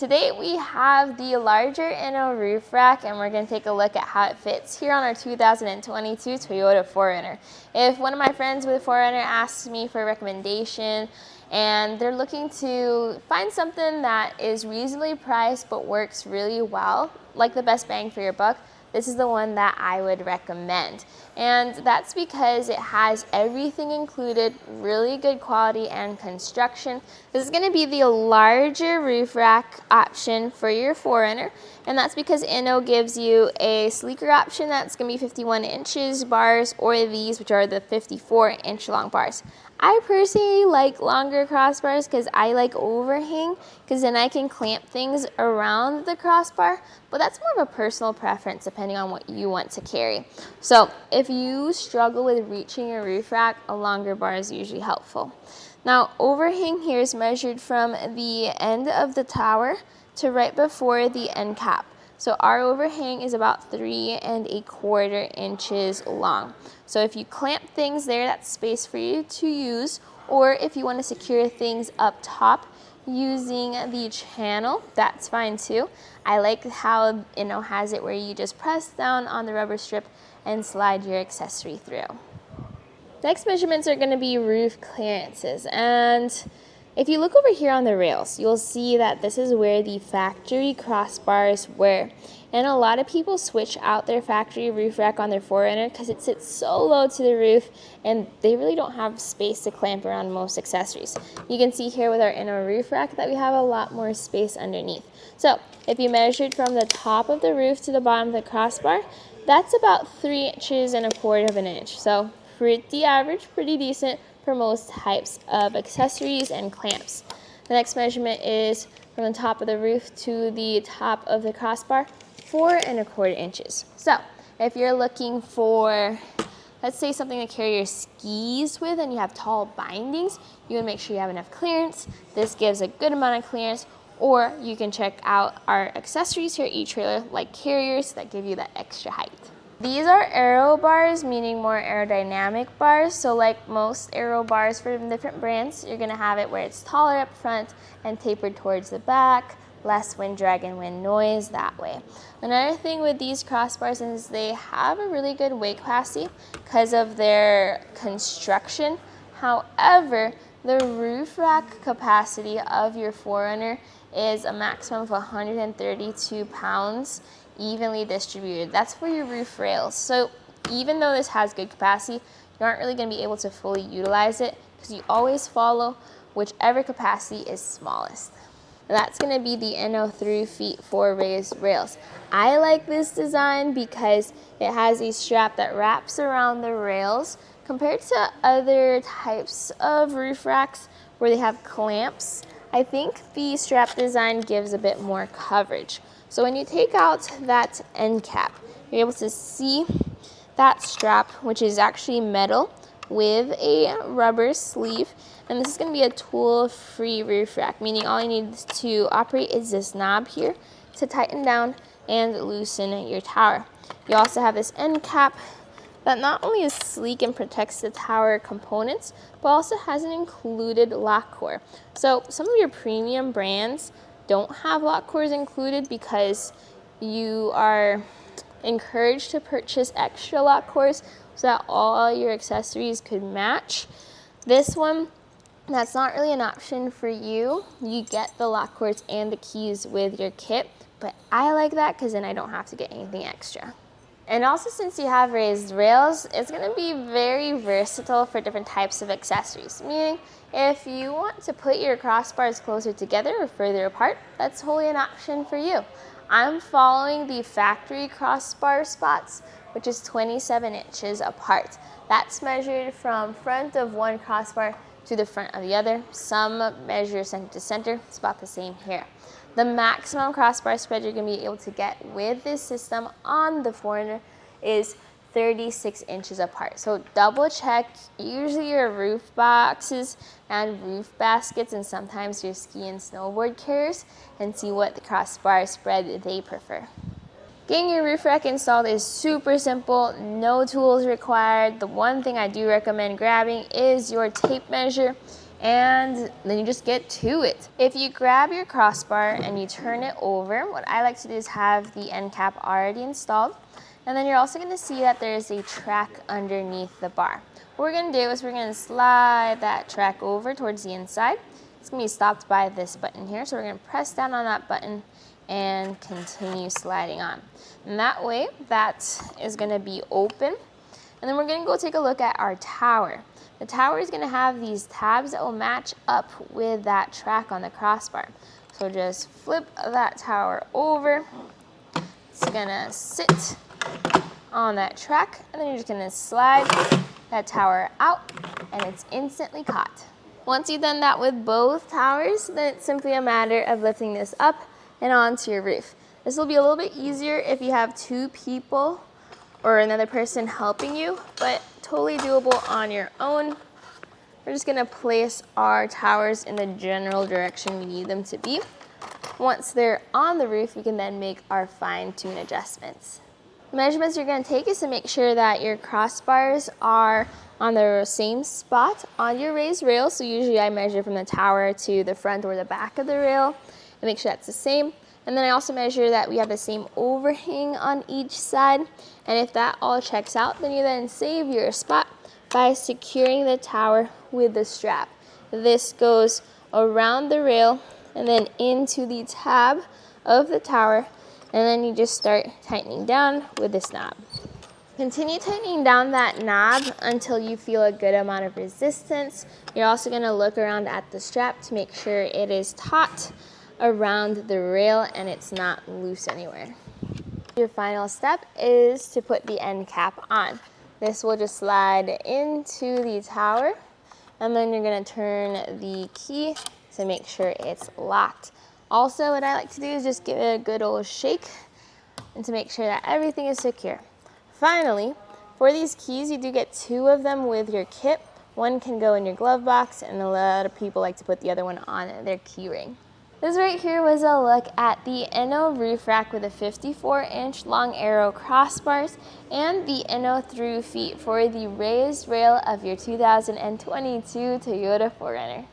Today we have the larger Inno Roof Rack, and we're going to take a look at how it fits here on our 2022 Toyota 4Runner. If one of my friends with 4Runner asks me for a recommendation and they're looking to find something that is reasonably priced but works really well, like the best bang for your buck, this is the one that I would recommend. And that's because it has everything included, really good quality and construction. This is going to be the larger roof rack option for your 4Runner, and that's because Inno gives you a sleeker option that's going to be 51 inches bars, or these, which are the 54-inch long bars. I personally like longer crossbars because I like overhang, because then I can clamp things around the crossbar, but that's more of a personal preference depending on what you want to carry. So if you struggle with reaching your roof rack, a longer bar is usually helpful. Now, overhang here is measured from the end of the tower to right before the end cap. So our overhang is about 3 1/4 inches long. So if you clamp things there, that's space for you to use, or if you want to secure things up top using the channel, that's fine too. I like how Inno has it where you just press down on the rubber strip and slide your accessory through. Next measurements are going to be roof clearances, and if you look over here on the rails, you'll see that this is where the factory crossbars were. And a lot of people switch out their factory roof rack on their 4Runner because it sits so low to the roof and they really don't have space to clamp around most accessories. You can see here with our Inno Roof Rack that we have a lot more space underneath. So if you measured from the top of the roof to the bottom of the crossbar, that's about 3 1/4 inches. So pretty average, pretty decent for most types of accessories and clamps. The next measurement is from the top of the roof to the top of the crossbar, 4 1/4 inches. So if you're looking for, let's say, something to carry your skis with and you have tall bindings, you want to make sure you have enough clearance. This gives a good amount of clearance. Or you can check out our accessories here at etrailer, like carriers that give you that extra height. These are aero bars, meaning more aerodynamic bars. So like most aero bars from different brands, you're gonna have it where it's taller up front and tapered towards the back, less wind drag and wind noise that way. Another thing with these crossbars is they have a really good weight capacity because of their construction. However, the roof rack capacity of your 4Runner is a maximum of 132 pounds, evenly distributed. That's for your roof rails. So even though this has good capacity, you aren't really going to be able to fully utilize it because you always follow whichever capacity is smallest. And that's going to be the Inno 3 feet 4 raised rails. I like this design because it has a strap that wraps around the rails compared to other types of roof racks where they have clamps. I think the strap design gives a bit more coverage. So when you take out that end cap, you're able to see that strap, which is actually metal with a rubber sleeve. And this is going to be a tool-free roof rack, meaning all you need to operate is this knob here to tighten down and loosen your tower. You also have this end cap that not only is sleek and protects the tower components, but also has an included lock core. So some of your premium brands don't have lock cores included because you are encouraged to purchase extra lock cores so that all your accessories could match. This one, that's not really an option for you. You get the lock cores and the keys with your kit, but I like that because then I don't have to get anything extra. And also, since you have raised rails, it's going to be very versatile for different types of accessories. Meaning, if you want to put your crossbars closer together or further apart, that's wholly an option for you. I'm following the factory crossbar spots, which is 27 inches apart. That's measured from front of one crossbar to the front of the other. Some measure center to center. It's about the same here. The maximum crossbar spread you're going to be able to get with this system on the 4Runner is 36 inches apart. So double check usually your roof boxes and roof baskets and sometimes your ski and snowboard carriers and see what the crossbar spread they prefer. Getting your roof rack installed is super simple, no tools required. The one thing I do recommend grabbing is your tape measure and then you just get to it. If you grab your crossbar and you turn it over, what I like to do is have the end cap already installed. And then you're also gonna see that there's a track underneath the bar. What we're gonna do is we're gonna slide that track over towards the inside. It's gonna be stopped by this button here. So we're gonna press down on that button and continue sliding on. And that way, that is gonna be open. And then we're gonna go take a look at our tower. The tower is gonna have these tabs that will match up with that track on the crossbar. So just flip that tower over. It's gonna sit on that track, and then you're just gonna slide that tower out, and it's instantly caught. Once you've done that with both towers, then it's simply a matter of lifting this up and onto your roof. This will be a little bit easier if you have 2 people or another person helping you, but totally doable on your own. We're just gonna place our towers in the general direction we need them to be. Once they're on the roof, we can then make our fine-tune adjustments. The measurements you're going to take is to make sure that your crossbars are on the same spot on your raised rail. So usually I measure from the tower to the front or the back of the rail and make sure that's the same. And then I also measure that we have the same overhang on each side. And if that all checks out, then you then save your spot by securing the tower with the strap. This goes around the rail and then into the tab of the tower, and then you just start tightening down with this knob. Continue tightening down that knob until you feel a good amount of resistance. You're also gonna look around at the strap to make sure it is taut around the rail and it's not loose anywhere. Your final step is to put the end cap on. This will just slide into the tower, and then you're gonna turn the key to make sure it's locked. Also, what I like to do is just give it a good old shake and to make sure that everything is secure. Finally, for these keys, you do get 2 of them with your kit. One can go in your glove box, and a lot of people like to put the other one on their key ring. This right here was a look at the Inno Roof Rack with the 54-inch long aero crossbars and the Inno through feet for the raised rail of your 2022 Toyota 4Runner.